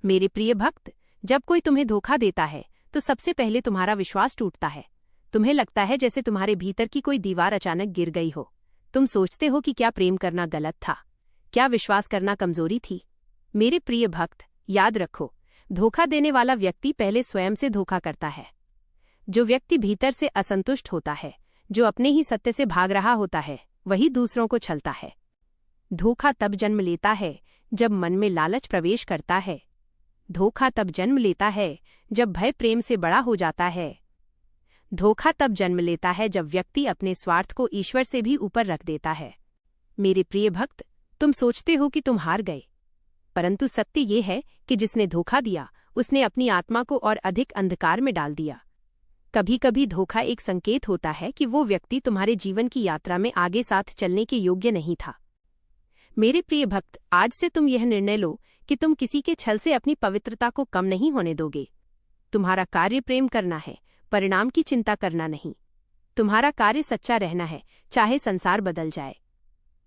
मेरे प्रिय भक्त, जब कोई तुम्हें धोखा देता है तो सबसे पहले तुम्हारा विश्वास टूटता है। तुम्हें लगता है जैसे तुम्हारे भीतर की कोई दीवार अचानक गिर गई हो। तुम सोचते हो कि क्या प्रेम करना गलत था, क्या विश्वास करना कमजोरी थी। मेरे प्रिय भक्त, याद रखो, धोखा देने वाला व्यक्ति पहले स्वयं से धोखा करता है। जो व्यक्ति भीतर से असंतुष्ट होता है, जो अपने ही सत्य से भाग रहा होता है, वही दूसरों को छलता है। धोखा तब जन्म लेता है जब मन में लालच प्रवेश करता है। धोखा तब जन्म लेता है जब भय प्रेम से बड़ा हो जाता है। धोखा तब जन्म लेता है जब व्यक्ति अपने स्वार्थ को ईश्वर से भी ऊपर रख देता है। मेरे प्रिय भक्त, तुम सोचते हो कि तुम हार गए, परंतु सत्य ये है कि जिसने धोखा दिया उसने अपनी आत्मा को और अधिक अंधकार में डाल दिया। कभी कभी धोखा एक संकेत होता है कि वो व्यक्ति तुम्हारे जीवन की यात्रा में आगे साथ चलने के योग्य नहीं था। मेरे प्रिय भक्त, आज से तुम यह निर्णय लो कि तुम किसी के छल से अपनी पवित्रता को कम नहीं होने दोगे। तुम्हारा कार्य प्रेम करना है, परिणाम की चिंता करना नहीं। तुम्हारा कार्य सच्चा रहना है, चाहे संसार बदल जाए।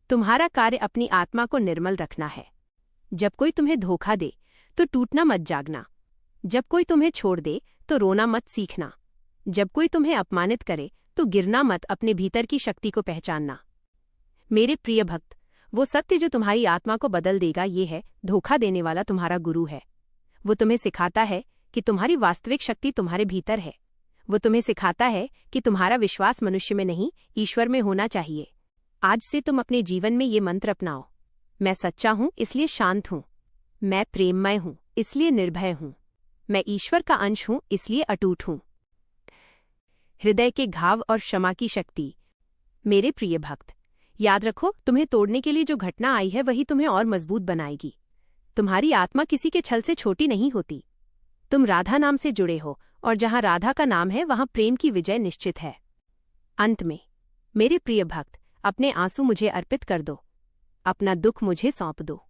तुम्हारा कार्य अपनी आत्मा को निर्मल रखना है। जब कोई तुम्हें धोखा दे तो टूटना मत जागना। जब कोई तुम्हें छोड़ दे तो रोना मत सीखना। जब कोई तुम्हें अपमानित करे तो गिरना मत, अपने भीतर की शक्ति को पहचानना। मेरे प्रिय भक्त, वो सत्य जो तुम्हारी आत्मा को बदल देगा ये है, धोखा देने वाला तुम्हारा गुरु है। वो तुम्हें सिखाता है कि तुम्हारी वास्तविक शक्ति तुम्हारे भीतर है। वो तुम्हें सिखाता है कि तुम्हारा विश्वास मनुष्य में नहीं, ईश्वर में होना चाहिए। आज से तुम अपने जीवन में ये मंत्र अपनाओ। मैं सच्चा हूं इसलिए शांत हूं। मैं प्रेममय हूं इसलिए निर्भय हूं। मैं ईश्वर का अंश हूं इसलिए अटूट हूं। हृदय के घाव और क्षमा की शक्ति। मेरे प्रिय भक्त, याद रखो, तुम्हें तोड़ने के लिए जो घटना आई है वही तुम्हें और मजबूत बनाएगी। तुम्हारी आत्मा किसी के छल से छोटी नहीं होती। तुम राधा नाम से जुड़े हो और जहां राधा का नाम है वहां प्रेम की विजय निश्चित है। अंत में मेरे प्रिय भक्त, अपने आंसू मुझे अर्पित कर दो, अपना दुख मुझे सौंप दो।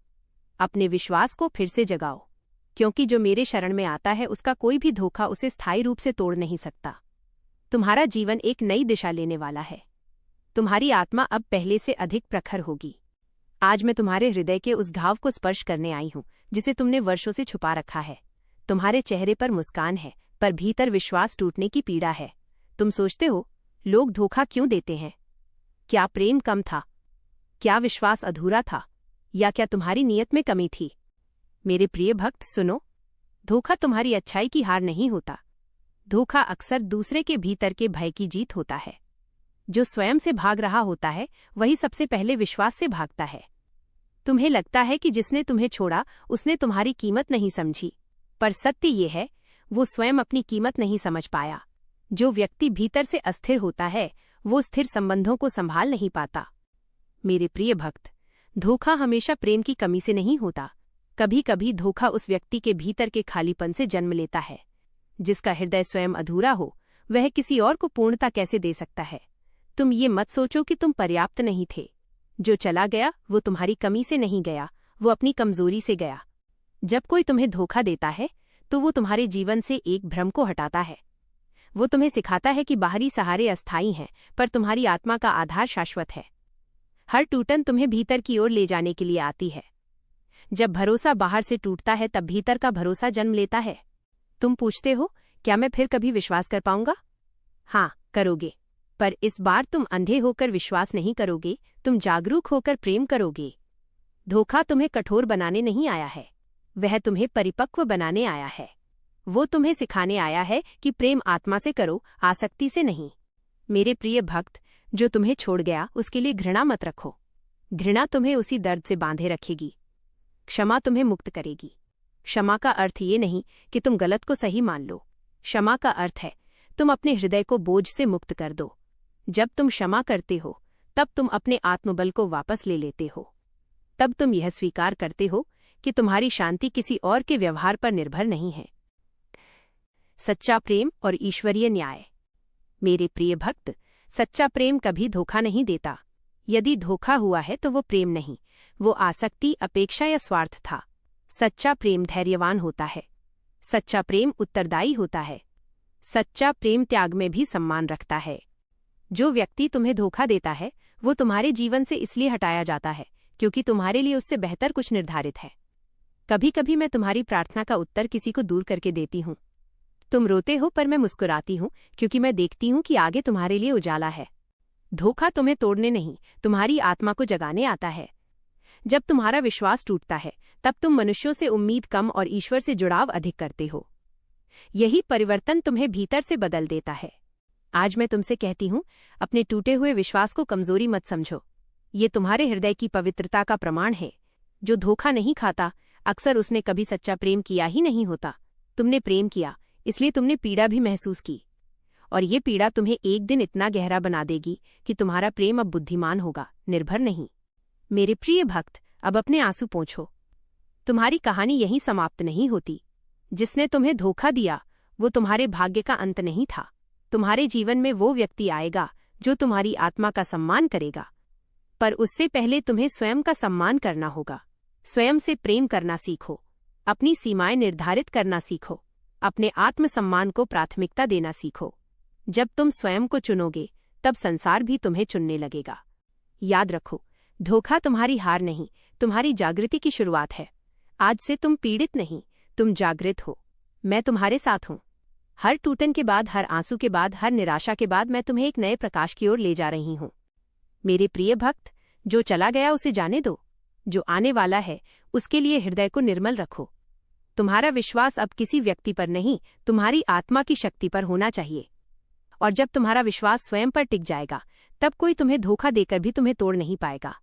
अपने विश्वास को फिर से जगाओ, क्योंकि जो मेरे शरण में आता है उसका कोई भी धोखा उसे स्थायी रूप से तोड़ नहीं सकता। तुम्हारा जीवन एक नई दिशा लेने वाला है। तुम्हारी आत्मा अब पहले से अधिक प्रखर होगी। आज मैं तुम्हारे हृदय के उस घाव को स्पर्श करने आई हूं जिसे तुमने वर्षों से छुपा रखा है। तुम्हारे चेहरे पर मुस्कान है, पर भीतर विश्वास टूटने की पीड़ा है। तुम सोचते हो, लोग धोखा क्यों देते हैं? क्या प्रेम कम था? क्या विश्वास अधूरा था? या क्या तुम्हारी नीयत में कमी थी? मेरे प्रिय भक्त सुनो, धोखा तुम्हारी अच्छाई की हार नहीं होता। धोखा अक्सर दूसरे के भीतर के भय की जीत होता है। जो स्वयं से भाग रहा होता है वही सबसे पहले विश्वास से भागता है। तुम्हें लगता है कि जिसने तुम्हें छोड़ा उसने तुम्हारी कीमत नहीं समझी, पर सत्य ये है, वो स्वयं अपनी कीमत नहीं समझ पाया। जो व्यक्ति भीतर से अस्थिर होता है वो स्थिर संबंधों को संभाल नहीं पाता। मेरे प्रिय भक्त, धोखा हमेशा प्रेम की कमी से नहीं होता। कभी कभी धोखा उस व्यक्ति के भीतर के खालीपन से जन्म लेता है। जिसका हृदय स्वयं अधूरा हो वह किसी और को पूर्णता कैसे दे सकता है? तुम ये मत सोचो कि तुम पर्याप्त नहीं थे। जो चला गया वो तुम्हारी कमी से नहीं गया, वो अपनी कमजोरी से गया। जब कोई तुम्हें धोखा देता है तो वो तुम्हारे जीवन से एक भ्रम को हटाता है। वो तुम्हें सिखाता है कि बाहरी सहारे अस्थायी हैं, पर तुम्हारी आत्मा का आधार शाश्वत है। हर टूटन तुम्हें भीतर की ओर ले जाने के लिए आती है। जब भरोसा बाहर से टूटता है तब भीतर का भरोसा जन्म लेता है। तुम पूछते हो, क्या मैं फिर कभी विश्वास कर पाऊंगा? हाँ, करोगे, पर इस बार तुम अंधे होकर विश्वास नहीं करोगे, तुम जागरूक होकर प्रेम करोगे। धोखा तुम्हें कठोर बनाने नहीं आया है, वह तुम्हें परिपक्व बनाने आया है। वो तुम्हें सिखाने आया है कि प्रेम आत्मा से करो, आसक्ति से नहीं। मेरे प्रिय भक्त, जो तुम्हें छोड़ गया उसके लिए घृणा मत रखो। घृणा तुम्हें उसी दर्द से बांधे रखेगी। क्षमा तुम्हें मुक्त करेगी। क्षमा का अर्थ ये नहीं कि तुम गलत को सही मान लो। क्षमा का अर्थ है तुम अपने हृदय को बोझ से मुक्त कर दो। जब तुम क्षमा करते हो तब तुम अपने आत्मबल को वापस ले लेते हो। तब तुम यह स्वीकार करते हो कि तुम्हारी शांति किसी और के व्यवहार पर निर्भर नहीं है। सच्चा प्रेम और ईश्वरीय न्याय। मेरे प्रिय भक्त, सच्चा प्रेम कभी धोखा नहीं देता। यदि धोखा हुआ है तो वो प्रेम नहीं, वो आसक्ति, अपेक्षा या स्वार्थ था। सच्चा प्रेम धैर्यवान होता है। सच्चा प्रेम उत्तरदायी होता है। सच्चा प्रेम त्याग में भी सम्मान रखता है। जो व्यक्ति तुम्हें धोखा देता है वो तुम्हारे जीवन से इसलिए हटाया जाता है क्योंकि तुम्हारे लिए उससे बेहतर कुछ निर्धारित है। कभी कभी मैं तुम्हारी प्रार्थना का उत्तर किसी को दूर करके देती हूँ। तुम रोते हो पर मैं मुस्कुराती हूँ, क्योंकि मैं देखती हूँ कि आगे तुम्हारे लिए उजाला है। धोखा तुम्हें तोड़ने नहीं, तुम्हारी आत्मा को जगाने आता है। जब तुम्हारा विश्वास टूटता है, तब तुम मनुष्यों से उम्मीद कम और ईश्वर से जुड़ाव अधिक करते हो। यही परिवर्तन तुम्हें भीतर से बदल देता है। आज मैं तुमसे कहती हूँ, अपने टूटे हुए विश्वास को कमजोरी मत समझो। ये तुम्हारे हृदय की पवित्रता का प्रमाण है। जो धोखा नहीं खाता, अक्सर उसने कभी सच्चा प्रेम किया ही नहीं होता। तुमने प्रेम किया, इसलिए तुमने पीड़ा भी महसूस की, और ये पीड़ा तुम्हें एक दिन इतना गहरा बना देगी कि तुम्हारा प्रेम अब बुद्धिमान होगा, निर्भर नहीं। मेरे प्रिय भक्त, अब अपने आंसू पोंछो। तुम्हारी कहानी यहीं समाप्त नहीं होती। जिसने तुम्हें धोखा दिया, वो तुम्हारे भाग्य का अंत नहीं था। तुम्हारे जीवन में वो व्यक्ति आएगा जो तुम्हारी आत्मा का सम्मान करेगा, पर उससे पहले तुम्हें स्वयं का सम्मान करना होगा। स्वयं से प्रेम करना सीखो, अपनी सीमाएं निर्धारित करना सीखो, अपने आत्मसम्मान को प्राथमिकता देना सीखो। जब तुम स्वयं को चुनोगे, तब संसार भी तुम्हें चुनने लगेगा। याद रखो, धोखा तुम्हारी हार नहीं, तुम्हारी जागृति की शुरुआत है। आज से तुम पीड़ित नहीं, तुम जागृत हो। मैं तुम्हारे साथ हूँ। हर टूटन के बाद, हर आंसू के बाद, हर निराशा के बाद मैं तुम्हें एक नए प्रकाश की ओर ले जा रही हूँ। मेरे प्रिय भक्त, जो चला गया उसे जाने दो। जो आने वाला है, उसके लिए हृदय को निर्मल रखो। तुम्हारा विश्वास अब किसी व्यक्ति पर नहीं, तुम्हारी आत्मा की शक्ति पर होना चाहिए। और जब तुम्हारा विश्वास स्वयं पर टिक जाएगा, तब कोई तुम्हें धोखा देकर भी तुम्हें तोड़ नहीं पाएगा।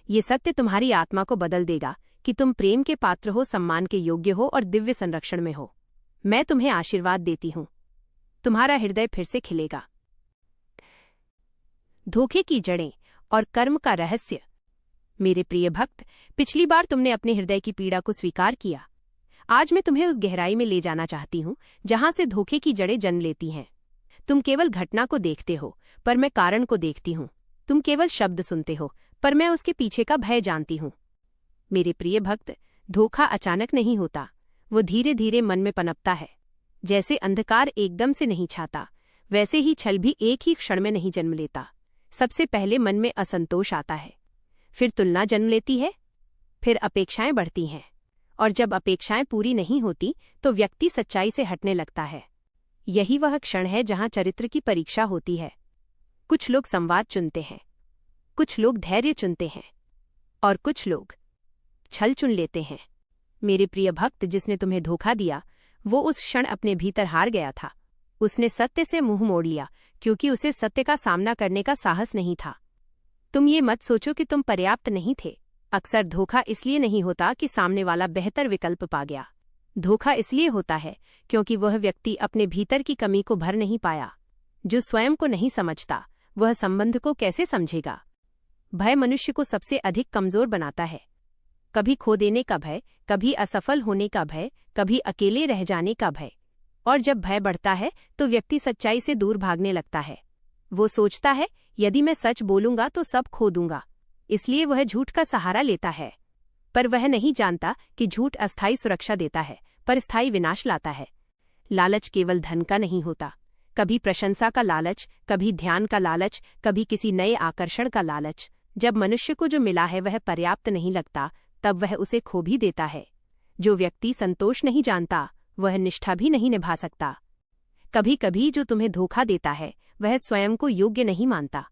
ये सत्य तुम्हारी आत्मा को बदल देगा कि तुम प्रेम के पात्र हो, सम्मान के योग्य हो और दिव्य संरक्षण में हो। मैं तुम्हें आशीर्वाद देती हूँ। तुम्हारा हृदय फिर से खिलेगा। धोखे की जड़ें और कर्म का रहस्य। मेरे प्रिय भक्त, पिछली बार तुमने अपने हृदय की पीड़ा को स्वीकार किया। आज मैं तुम्हें उस गहराई में ले जाना चाहती हूँ जहां से धोखे की जड़ें जन्म लेती हैं। तुम केवल घटना को देखते हो, पर मैं कारण को देखती हूँ। तुम केवल शब्द सुनते हो, पर मैं उसके पीछे का भय जानती हूँ। मेरे प्रिय भक्त, धोखा अचानक नहीं होता, वो धीरे धीरे मन में पनपता है। जैसे अंधकार एकदम से नहीं छाता, वैसे ही छल भी एक ही क्षण में नहीं जन्म लेता। सबसे पहले मन में असंतोष आता है, फिर तुलना जन्म लेती है, फिर अपेक्षाएं बढ़ती हैं, और जब अपेक्षाएं पूरी नहीं होती तो व्यक्ति सच्चाई से हटने लगता है। यही वह क्षण है जहां चरित्र की परीक्षा होती है। कुछ लोग संवाद चुनते हैं, कुछ लोग धैर्य चुनते हैं, और कुछ लोग छल चुन लेते हैं। मेरे प्रिय भक्त, जिसने तुम्हें धोखा दिया, वो उस क्षण अपने भीतर हार गया था। उसने सत्य से मुंह मोड़ लिया, क्योंकि उसे सत्य का सामना करने का साहस नहीं था। तुम ये मत सोचो कि तुम पर्याप्त नहीं थे। अक्सर धोखा इसलिए नहीं होता कि सामने वाला बेहतर विकल्प पा गया। धोखा इसलिए होता है क्योंकि वह व्यक्ति अपने भीतर की कमी को भर नहीं पाया। जो स्वयं को नहीं समझता, वह संबंध को कैसे समझेगा? भय मनुष्य को सबसे अधिक कमजोर बनाता है। कभी खो देने का भय, कभी असफल होने का भय, कभी अकेले रह जाने का भय। और जब भय बढ़ता है तो व्यक्ति सच्चाई से दूर भागने लगता है। वो सोचता है, यदि मैं सच बोलूंगा तो सब खो दूंगा, इसलिए वह झूठ का सहारा लेता है। पर वह नहीं जानता कि झूठ अस्थायी सुरक्षा देता है, पर स्थायी विनाश लाता है। लालच केवल धन का नहीं होता, कभी प्रशंसा का लालच, कभी ध्यान का लालच, कभी किसी नए आकर्षण का लालच। जब मनुष्य को जो मिला है वह पर्याप्त नहीं लगता, तब वह उसे खो भी देता है। जो व्यक्ति संतोष नहीं जानता, वह निष्ठा भी नहीं निभा सकता। कभी कभी जो तुम्हें धोखा देता है, वह स्वयं को योग्य नहीं मानता।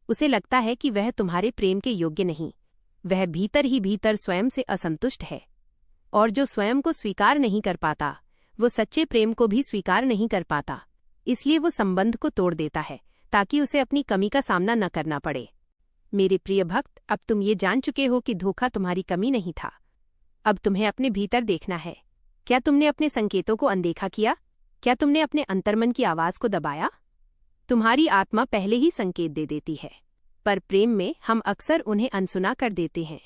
उसे लगता है कि वह तुम्हारे प्रेम के योग्य नहीं। वह भीतर ही भीतर स्वयं से असंतुष्ट है। और जो स्वयं को स्वीकार नहीं कर पाता, वो सच्चे प्रेम को भी स्वीकार नहीं कर पाता। इसलिए वो संबंध को तोड़ देता है, ताकि उसे अपनी कमी का सामना न करना पड़े। मेरे प्रिय भक्त, अब तुम ये जान चुके हो कि धोखा तुम्हारी कमी नहीं था। अब तुम्हें अपने भीतर देखना है। क्या तुमने अपने संकेतों को अनदेखा किया? क्या तुमने अपने अंतर्मन की आवाज को दबाया? तुम्हारी आत्मा पहले ही संकेत दे देती है, पर प्रेम में हम अक्सर उन्हें अनसुना कर देते हैं।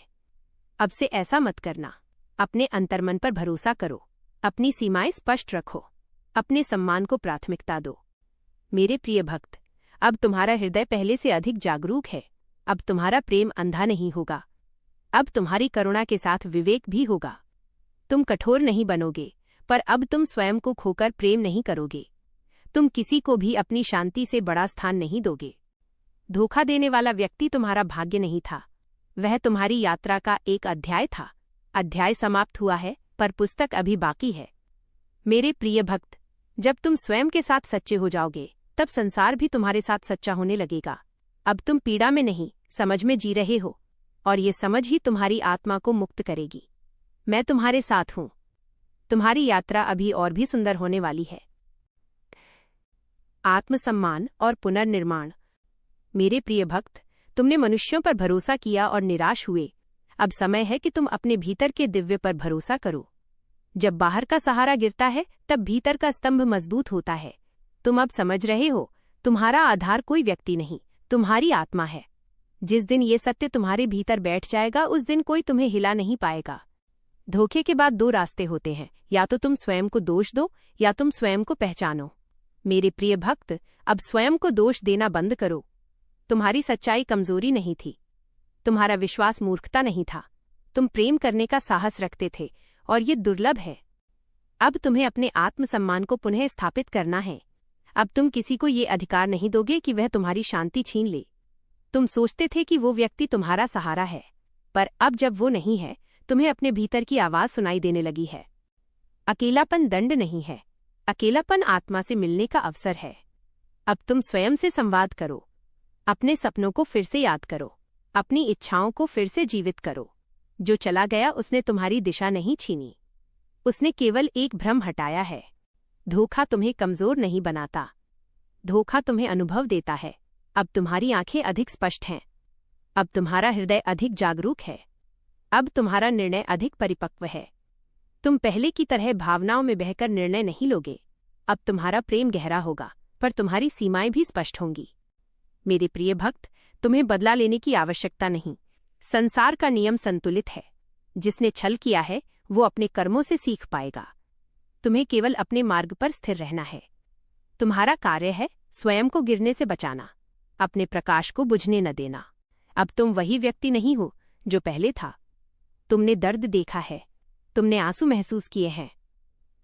अब से ऐसा मत करना। अपने अंतर्मन पर भरोसा करो, अपनी सीमाएं स्पष्ट रखो, अपने सम्मान को प्राथमिकता दो। मेरे प्रिय भक्त, अब तुम्हारा हृदय पहले से अधिक जागरूक है। अब तुम्हारा प्रेम अंधा नहीं होगा। अब तुम्हारी करुणा के साथ विवेक भी होगा। तुम कठोर नहीं बनोगे, पर अब तुम स्वयं को खोकर प्रेम नहीं करोगे। तुम किसी को भी अपनी शांति से बड़ा स्थान नहीं दोगे। धोखा देने वाला व्यक्ति तुम्हारा भाग्य नहीं था, वह तुम्हारी यात्रा का एक अध्याय था। अध्याय समाप्त हुआ है, पर पुस्तक अभी बाकी है। मेरे प्रिय भक्त, जब तुम स्वयं के साथ सच्चे हो जाओगे, तब संसार भी तुम्हारे साथ सच्चा होने लगेगा। अब तुम पीड़ा में नहीं, समझ में जी रहे हो, और ये समझ ही तुम्हारी आत्मा को मुक्त करेगी। मैं तुम्हारे साथ हूं। तुम्हारी यात्रा अभी और भी सुंदर होने वाली है। आत्मसम्मान और पुनर्निर्माण। मेरे प्रिय भक्त, तुमने मनुष्यों पर भरोसा किया और निराश हुए। अब समय है कि तुम अपने भीतर के दिव्य पर भरोसा करो। जब बाहर का सहारा गिरता है, तब भीतर का स्तंभ मजबूत होता है। तुम अब समझ रहे हो, तुम्हारा आधार कोई व्यक्ति नहीं, तुम्हारी आत्मा है। जिस दिन ये सत्य तुम्हारे भीतर बैठ जाएगा, उस दिन कोई तुम्हें हिला नहीं पाएगा। धोखे के बाद दो रास्ते होते हैं, या तो तुम स्वयं को दोष दो, या तुम स्वयं को पहचानो। मेरे प्रिय भक्त, अब स्वयं को दोष देना बंद करो। तुम्हारी सच्चाई कमजोरी नहीं थी, तुम्हारा विश्वास मूर्खता नहीं था। तुम प्रेम करने का साहस रखते थे, और ये दुर्लभ है। अब तुम्हें अपने आत्मसम्मान को पुनः स्थापित करना है। अब तुम किसी को ये अधिकार नहीं दोगे कि वह तुम्हारी शांति छीन ले। तुम सोचते थे कि वो व्यक्ति तुम्हारा सहारा है, पर अब जब वो नहीं है, तुम्हें अपने भीतर की आवाज सुनाई देने लगी है। अकेलापन दंड नहीं है, अकेलापन आत्मा से मिलने का अवसर है। अब तुम स्वयं से संवाद करो, अपने सपनों को फिर से याद करो, अपनी इच्छाओं को फिर से जीवित करो। जो चला गया उसने तुम्हारी दिशा नहीं छीनी, उसने केवल एक भ्रम हटाया है। धोखा तुम्हें कमजोर नहीं बनाता, धोखा तुम्हें अनुभव देता है। अब तुम्हारी आंखें अधिक स्पष्ट हैं, अब तुम्हारा हृदय अधिक जागरूक है, अब तुम्हारा निर्णय अधिक परिपक्व है। तुम पहले की तरह भावनाओं में बहकर निर्णय नहीं लोगे। अब तुम्हारा प्रेम गहरा होगा, पर तुम्हारी सीमाएं भी स्पष्ट होंगी। मेरे प्रिय भक्त, तुम्हें बदला लेने की आवश्यकता नहीं। संसार का नियम संतुलित है। जिसने छल किया है, वो अपने कर्मों से सीख पाएगा। तुम्हें केवल अपने मार्ग पर स्थिर रहना है। तुम्हारा कार्य है स्वयं को गिरने से बचाना, अपने प्रकाश को बुझने न देना। अब तुम वही व्यक्ति नहीं हो जो पहले था। तुमने दर्द देखा है, तुमने आंसू महसूस किए हैं,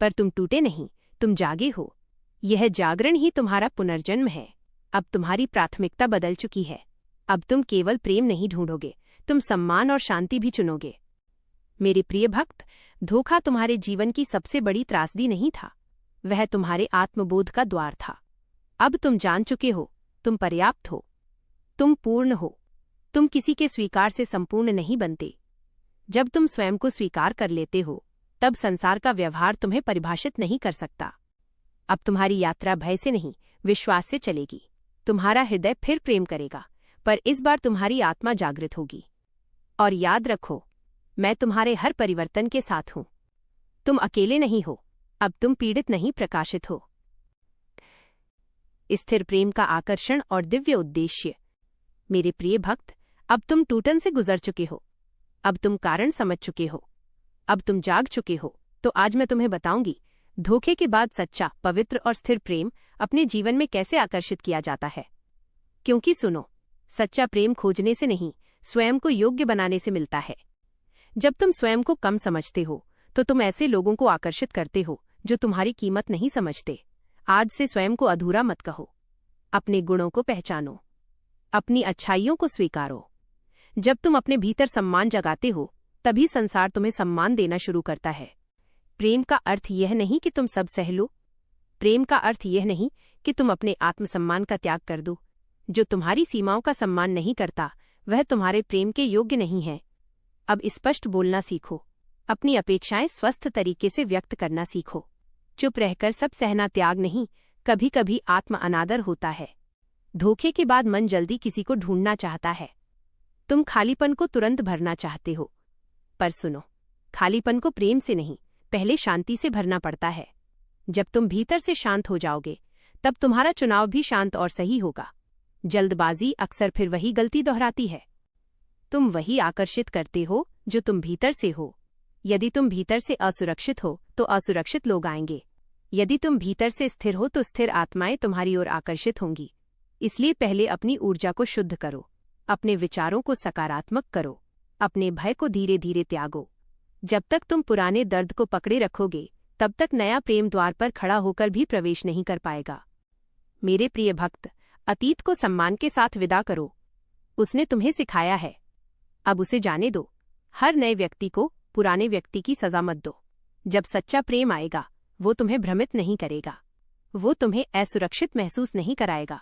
पर तुम टूटे नहीं, तुम जागे हो। यह जागरण ही तुम्हारा पुनर्जन्म है। अब तुम्हारी प्राथमिकता बदल चुकी है। अब तुम केवल प्रेम नहीं ढूंढोगे, तुम सम्मान और शांति भी चुनोगे। मेरे प्रिय भक्त, धोखा तुम्हारे जीवन की सबसे बड़ी त्रासदी नहीं था, वह तुम्हारे आत्मबोध का द्वार था। अब तुम जान चुके हो, तुम पर्याप्त हो, तुम पूर्ण हो। तुम किसी के स्वीकार से संपूर्ण नहीं बनते। जब तुम स्वयं को स्वीकार कर लेते हो, तब संसार का व्यवहार तुम्हें परिभाषित नहीं कर सकता। अब तुम्हारी यात्रा भय से नहीं, विश्वास से चलेगी। तुम्हारा हृदय फिर प्रेम करेगा, पर इस बार तुम्हारी आत्मा जागृत होगी। और याद रखो, मैं तुम्हारे हर परिवर्तन के साथ हूं। तुम अकेले नहीं हो, अब तुम पीड़ित नहीं, प्रकाशित हो। स्थिर प्रेम का आकर्षण और दिव्य उद्देश्य। मेरे प्रिय भक्त, अब तुम टूटन से गुजर चुके हो, अब तुम कारण समझ चुके हो, अब तुम जाग चुके हो। तो आज मैं तुम्हें बताऊंगी, धोखे के बाद सच्चा, पवित्र और स्थिर प्रेम अपने जीवन में कैसे आकर्षित किया जाता है। क्योंकि सुनो, सच्चा प्रेम खोजने से नहीं, स्वयं को योग्य बनाने से मिलता है। जब तुम स्वयं को कम समझते हो, तो तुम ऐसे लोगों को आकर्षित करते हो जो तुम्हारी कीमत नहीं समझते। आज से स्वयं को अधूरा मत कहो, अपने गुणों को पहचानो, अपनी अच्छाइयों को स्वीकारो। जब तुम अपने भीतर सम्मान जगाते हो, तभी संसार तुम्हें सम्मान देना शुरू करता है। प्रेम का अर्थ यह नहीं कि तुम सब सह लो, प्रेम का अर्थ यह नहीं कि तुम अपने आत्मसम्मान का त्याग कर दो। जो तुम्हारी सीमाओं का सम्मान नहीं करता, वह तुम्हारे प्रेम के योग्य नहीं है। अब स्पष्ट बोलना सीखो, अपनी अपेक्षाएं स्वस्थ तरीके से व्यक्त करना सीखो। चुप रहकर सब सहना त्याग नहीं, कभी कभी आत्म अनादर होता है। धोखे के बाद मन जल्दी किसी को ढूंढना चाहता है। तुम खालीपन को तुरंत भरना चाहते हो, पर सुनो, खालीपन को प्रेम से नहीं, पहले शांति से भरना पड़ता है। जब तुम भीतर से शांत हो जाओगे, तब तुम्हारा चुनाव भी शांत और सही होगा। जल्दबाजी अक्सर फिर वही गलती दोहराती है। तुम वही आकर्षित करते हो जो तुम भीतर से हो। यदि तुम भीतर से असुरक्षित हो, तो असुरक्षित लोग आएंगे। यदि तुम भीतर से स्थिर हो, तो स्थिर आत्माएं तुम्हारी ओर आकर्षित होंगी। इसलिए पहले अपनी ऊर्जा को शुद्ध करो, अपने विचारों को सकारात्मक करो, अपने भय को धीरे धीरे त्यागो। जब तक तुम पुराने दर्द को पकड़े रखोगे, तब तक नया प्रेम द्वार पर खड़ा होकर भी प्रवेश नहीं कर पाएगा। मेरे प्रिय भक्त, अतीत को सम्मान के साथ विदा करो। उसने तुम्हें सिखाया है, अब उसे जाने दो। हर नए व्यक्ति को पुराने व्यक्ति की सजा मत दो। जब सच्चा प्रेम आएगा, वो तुम्हें भ्रमित नहीं करेगा, वो तुम्हें असुरक्षित महसूस नहीं कराएगा,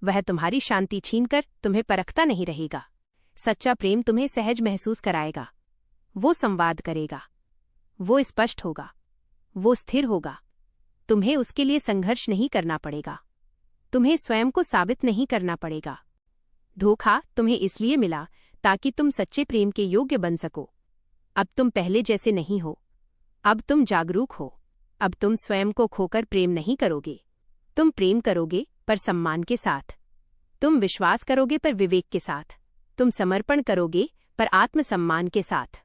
वह तुम्हारी शांति छीनकर तुम्हें परखता नहीं रहेगा। सच्चा प्रेम तुम्हें सहज महसूस कराएगा, वो संवाद करेगा, वो स्पष्ट होगा, वो स्थिर होगा। तुम्हें उसके लिए संघर्ष नहीं करना पड़ेगा, तुम्हें स्वयं को साबित नहीं करना पड़ेगा। धोखा तुम्हें इसलिए मिला ताकि तुम सच्चे प्रेम के योग्य बन सको। अब तुम पहले जैसे नहीं हो, अब तुम जागरूक हो, अब तुम स्वयं को खोकर प्रेम नहीं करोगे। तुम प्रेम करोगे पर सम्मान के साथ, तुम विश्वास करोगे पर विवेक के साथ, तुम समर्पण करोगे पर आत्मसम्मान के साथ।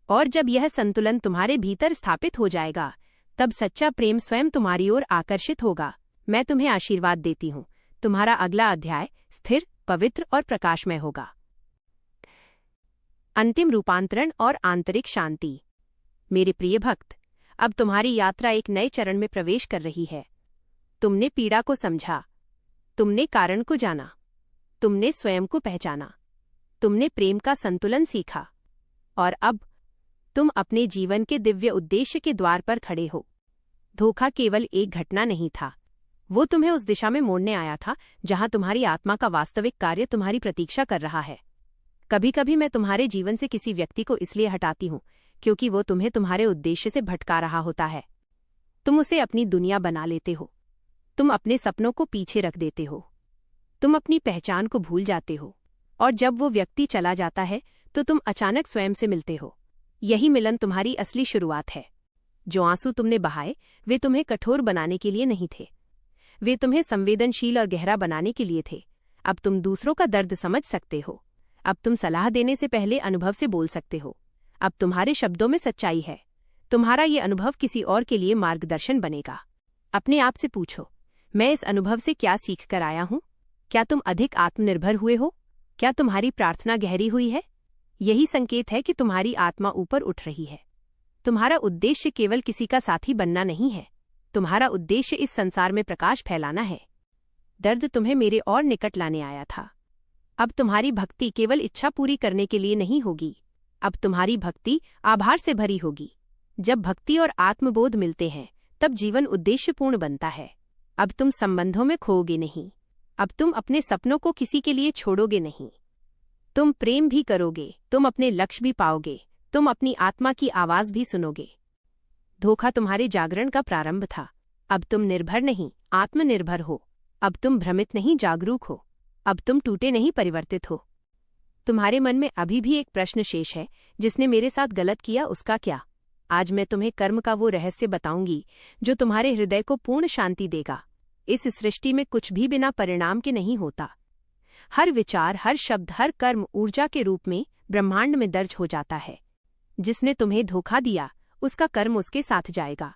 और जब यह संतुलन तुम्हारे भीतर स्थापित हो जाएगा, तब सच्चा प्रेम स्वयं तुम्हारी ओर आकर्षित होगा। मैं तुम्हें आशीर्वाद देती हूँ, तुम्हारा अगला अध्याय स्थिर, पवित्र और प्रकाशमय होगा। अंतिम रूपांतरण और आंतरिक शांति। मेरे प्रिय भक्त, अब तुम्हारी यात्रा एक नए चरण में प्रवेश कर रही है। तुमने पीड़ा को समझा, तुमने कारण को जाना, तुमने स्वयं को पहचाना, तुमने प्रेम का संतुलन सीखा, और अब तुम अपने जीवन के दिव्य उद्देश्य के द्वार पर खड़े हो। धोखा केवल एक घटना नहीं था, वो तुम्हें उस दिशा में मोड़ने आया था जहां तुम्हारी आत्मा का वास्तविक कार्य तुम्हारी प्रतीक्षा कर रहा है। कभी कभी मैं तुम्हारे जीवन से किसी व्यक्ति को इसलिए हटाती हूँ क्योंकि वो तुम्हें तुम्हारे उद्देश्य से भटका रहा होता है। तुम उसे अपनी दुनिया बना लेते हो, तुम अपने सपनों को पीछे रख देते हो, तुम अपनी पहचान को भूल जाते हो, और जब वो व्यक्ति चला जाता है तो तुम अचानक स्वयं से मिलते हो। यही मिलन तुम्हारी असली शुरुआत है। जो आंसू तुमने बहाए, वे तुम्हें कठोर बनाने के लिए नहीं थे, वे तुम्हें संवेदनशील और गहरा बनाने के लिए थे। अब तुम दूसरों का दर्द समझ सकते हो, अब तुम सलाह देने से पहले अनुभव से बोल सकते हो, अब तुम्हारे शब्दों में सच्चाई है। तुम्हारा ये अनुभव किसी और के लिए मार्गदर्शन बनेगा। अपने आप से पूछो, मैं इस अनुभव से क्या सीख कर आया हूँ? क्या तुम अधिक आत्मनिर्भर हुए हो? क्या तुम्हारी प्रार्थना गहरी हुई है? यही संकेत है कि तुम्हारी आत्मा ऊपर उठ रही है। तुम्हारा उद्देश्य केवल किसी का साथी बनना नहीं है, तुम्हारा उद्देश्य इस संसार में प्रकाश फैलाना है। दर्द तुम्हें मेरे और निकट लाने आया था। अब तुम्हारी भक्ति केवल इच्छा पूरी करने के लिए नहीं होगी, अब तुम्हारी भक्ति आभार से भरी होगी। जब भक्ति और आत्मबोध मिलते हैं, तब जीवन उद्देश्यपूर्ण बनता है। अब तुम संबंधों में खोओगे नहीं, अब तुम अपने सपनों को किसी के लिए छोड़ोगे नहीं। तुम प्रेम भी करोगे, तुम अपने लक्ष्य भी पाओगे, तुम अपनी आत्मा की आवाज भी सुनोगे। धोखा तुम्हारे जागरण का प्रारंभ था। अब तुम निर्भर नहीं, आत्मनिर्भर हो। अब तुम भ्रमित नहीं, जागरूक हो। अब तुम टूटे नहीं, परिवर्तित हो। तुम्हारे मन में अभी भी एक प्रश्न शेष है, जिसने मेरे साथ गलत किया उसका क्या? आज मैं तुम्हें कर्म का वो रहस्य बताऊंगी जो तुम्हारे हृदय को पूर्ण शांति देगा। इस सृष्टि में कुछ भी बिना परिणाम के नहीं होता। हर विचार, हर शब्द, हर कर्म ऊर्जा के रूप में ब्रह्मांड में दर्ज हो जाता है। जिसने तुम्हें धोखा दिया, उसका कर्म उसके साथ जाएगा।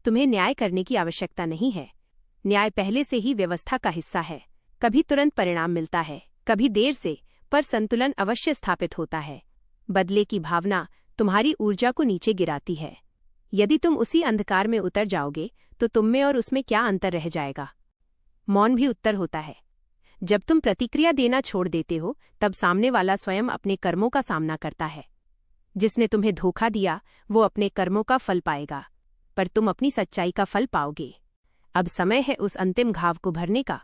तुम्हें न्याय करने की आवश्यकता नहीं है, न्याय पहले से ही व्यवस्था का हिस्सा है। कभी तुरंत परिणाम मिलता है, कभी देर से, पर संतुलन अवश्य स्थापित होता है। बदले की भावना तुम्हारी ऊर्जा को नीचे गिराती है। यदि तुम उसी अंधकार में उतर जाओगे तो तुममें और उसमें क्या अंतर रह जाएगा? मौन भी उत्तर होता है। जब तुम प्रतिक्रिया देना छोड़ देते हो, तब सामने वाला स्वयं अपने कर्मों का सामना करता है। जिसने तुम्हें धोखा दिया वो अपने कर्मों का फल पाएगा, पर तुम अपनी सच्चाई का फल पाओगे। अब समय है उस अंतिम घाव को भरने का।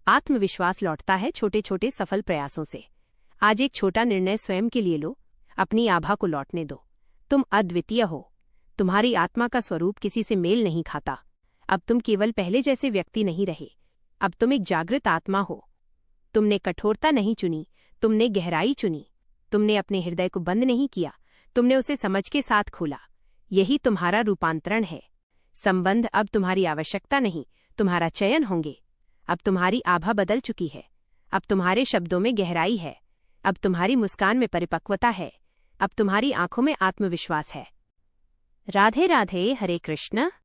आत्मविश्वास लौटता है छोटे छोटे सफल प्रयासों से। आज एक छोटा निर्णय स्वयं के लिए लो, अपनी आभा को लौटने दो। तुम अद्वितीय हो, तुम्हारी आत्मा का स्वरूप किसी से मेल नहीं खाता। अब तुम केवल पहले जैसे व्यक्ति नहीं रहे, अब तुम एक जागृत आत्मा हो। तुमने कठोरता नहीं चुनी, तुमने गहराई चुनी। तुमने अपने हृदय को बंद नहीं किया, तुमने उसे समझ के साथ खोला। यही तुम्हारा रूपांतरण है। संबंध अब तुम्हारी आवश्यकता नहीं, तुम्हारा चयन होंगे। अब तुम्हारी आभा बदल चुकी है, अब तुम्हारे शब्दों में गहराई है, अब तुम्हारी मुस्कान में परिपक्वता है, अब तुम्हारी आंखों में आत्मविश्वास है। राधे राधे, हरे कृष्ण।